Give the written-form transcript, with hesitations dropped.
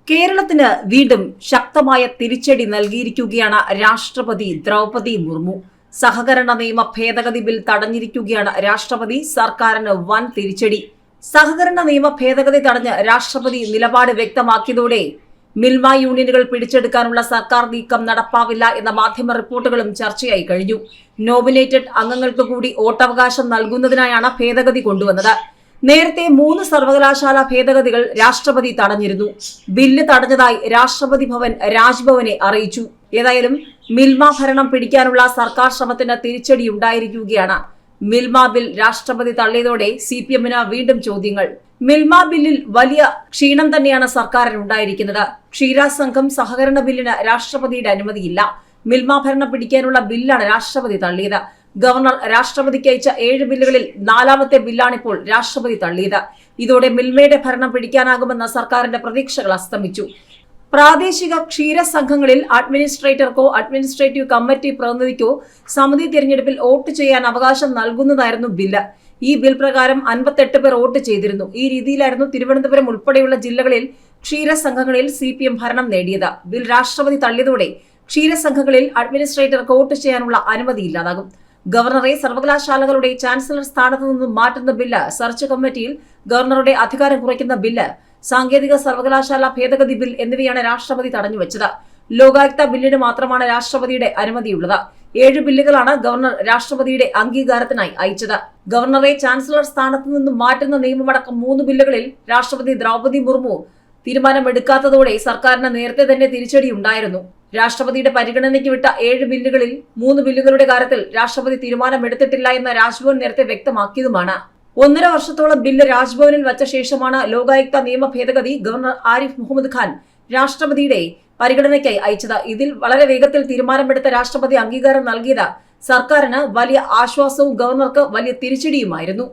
കേരളത്തിന് വീണ്ടും ശക്തമായ തിരിച്ചടി നൽകിയിരിക്കുകയാണ് രാഷ്ട്രപതി ദ്രൗപദി മുർമു. സഹകരണ നിയമ ഭേദഗതി ബിൽ തടഞ്ഞിരിക്കുകയാണ് രാഷ്ട്രപതി സർക്കാരിന് വൻ തിരിച്ചടി. സഹകരണ നിയമ ഭേദഗതി തടഞ്ഞ് രാഷ്ട്രപതി നിലപാട് വ്യക്തമാക്കിയതോടെ മിൽമ യൂണിയനുകൾ പിടിച്ചെടുക്കാനുള്ള സർക്കാർ നീക്കം നടപ്പാവില്ല എന്ന മാധ്യമ റിപ്പോർട്ടുകളും ചർച്ചയായി കഴിഞ്ഞു. നോമിനേറ്റഡ് അംഗങ്ങൾക്ക് കൂടി വോട്ടവകാശം നൽകുന്നതിനായാണ് ഭേദഗതി കൊണ്ടുവന്നത്. നേരത്തെ 3 സർവകലാശാല ഭേദഗതികൾ രാഷ്ട്രപതി തടഞ്ഞിരുന്നു. ബില്ല് തടഞ്ഞതായി രാഷ്ട്രപതി ഭവൻ രാജ്ഭവനെ അറിയിച്ചു. ഏതായാലും മിൽമ ഭരണം പിടിക്കാനുള്ള സർക്കാർ ശ്രമത്തിന് തിരിച്ചടിയുണ്ടായിരിക്കുകയാണ്. മിൽമ ബിൽ രാഷ്ട്രപതി തള്ളിയതോടെ CPM-ന് വീണ്ടും ചോദ്യങ്ങൾ. മിൽമ ബില്ലിൽ വലിയ ക്ഷീണം തന്നെയാണ് സർക്കാരിനുണ്ടായിരിക്കുന്നത്. ക്ഷീരസംഘം സഹകരണ ബില്ലിന് രാഷ്ട്രപതിയുടെ അനുമതിയില്ല. മിൽമ ഭരണം പിടിക്കാനുള്ള ബില്ലാണ് രാഷ്ട്രപതി തള്ളിയത്. ഗവർണർ രാഷ്ട്രപതിക്ക് അയച്ച 7 ബില്ലുകളിൽ 4ാമത്തെ ബില്ലാണിപ്പോൾ രാഷ്ട്രപതി തള്ളിയത്. ഇതോടെ മിൽമയുടെ ഭരണം പിടിക്കാനാകുമെന്ന സർക്കാരിന്റെ പ്രതീക്ഷകൾ അസ്തമിച്ചു. പ്രാദേശിക ക്ഷീരസംഘങ്ങളിൽ അഡ്മിനിസ്ട്രേറ്റർക്കോ അഡ്മിനിസ്ട്രേറ്റീവ് കമ്മിറ്റി പ്രതിനിധിക്കോ സമിതി തിരഞ്ഞെടുപ്പിൽ വോട്ട് ചെയ്യാൻ അവകാശം നൽകുന്നതായിരുന്നു ബില്ല്. ഈ ബിൽ പ്രകാരം 58 പേർ വോട്ട് ചെയ്തിരുന്നു. ഈ രീതിയിലായിരുന്നു തിരുവനന്തപുരം ഉൾപ്പെടെയുള്ള ജില്ലകളിൽ ക്ഷീരസംഘങ്ങളിൽ CPM ഭരണം നേടിയത്. ബിൽ രാഷ്ട്രപതി തള്ളിയതോടെ ക്ഷീരസംഘങ്ങളിൽ അഡ്മിനിസ്ട്രേറ്റർക്ക് വോട്ട് ചെയ്യാനുള്ള അനുമതിയില്ലാതാകും. ഗവർണറെ സർവകലാശാലകളുടെ ചാൻസലർ സ്ഥാനത്ത് നിന്നും മാറ്റുന്ന ബില്ല്, സെർച്ച് കമ്മിറ്റിയിൽ ഗവർണറുടെ അധികാരം കുറയ്ക്കുന്ന ബില്ല്, സാങ്കേതിക സർവകലാശാല ഭേദഗതി ബിൽ എന്നിവയാണ് രാഷ്ട്രപതി തടഞ്ഞുവെച്ചത്. ലോകായുക്ത ബില്ലിന് മാത്രമാണ് രാഷ്ട്രപതിയുടെ അനുമതിയുള്ളത്. 7 ബില്ലുകളാണ് ഗവർണർ രാഷ്ട്രപതിയുടെ അംഗീകാരത്തിനായി അയച്ചത്. ഗവർണറെ ചാൻസലർ സ്ഥാനത്ത് നിന്നും മാറ്റുന്ന നിയമമടക്കം 3 ബില്ലുകളിൽ രാഷ്ട്രപതി ദ്രൗപദി മുർമു തീരുമാനമെടുക്കാത്തതോടെ സർക്കാരിന് നേരത്തെ തന്നെ തിരിച്ചടിയുണ്ടായിരുന്നു. രാഷ്ട്രപതിയുടെ പരിഗണനയ്ക്ക് വിട്ട 7 ബില്ലുകളിൽ 3 ബില്ലുകളുടെ കാര്യത്തിൽ രാഷ്ട്രപതി തീരുമാനമെടുത്തിട്ടില്ല എന്ന് രാജ്ഭവൻ നേരത്തെ വ്യക്തമാക്കിയതുമാണ്. 1.5 വർഷത്തോളം ബില്ല് രാജ്ഭവനിൽ വച്ച ശേഷമാണ് ലോകായുക്ത നിയമ ഭേദഗതി ഗവർണർ ആരിഫ് മുഹമ്മദ് ഖാൻ രാഷ്ട്രപതിയുടെ പരിഗണനയ്ക്കായി അയച്ചത്. ഇതിൽ വളരെ വേഗത്തിൽ തീരുമാനമെടുത്ത രാഷ്ട്രപതി അംഗീകാരം നൽകിയത് സർക്കാരിന് വലിയ ആശ്വാസവും ഗവർണർക്ക് വലിയ തിരിച്ചടിയുമായിരുന്നു.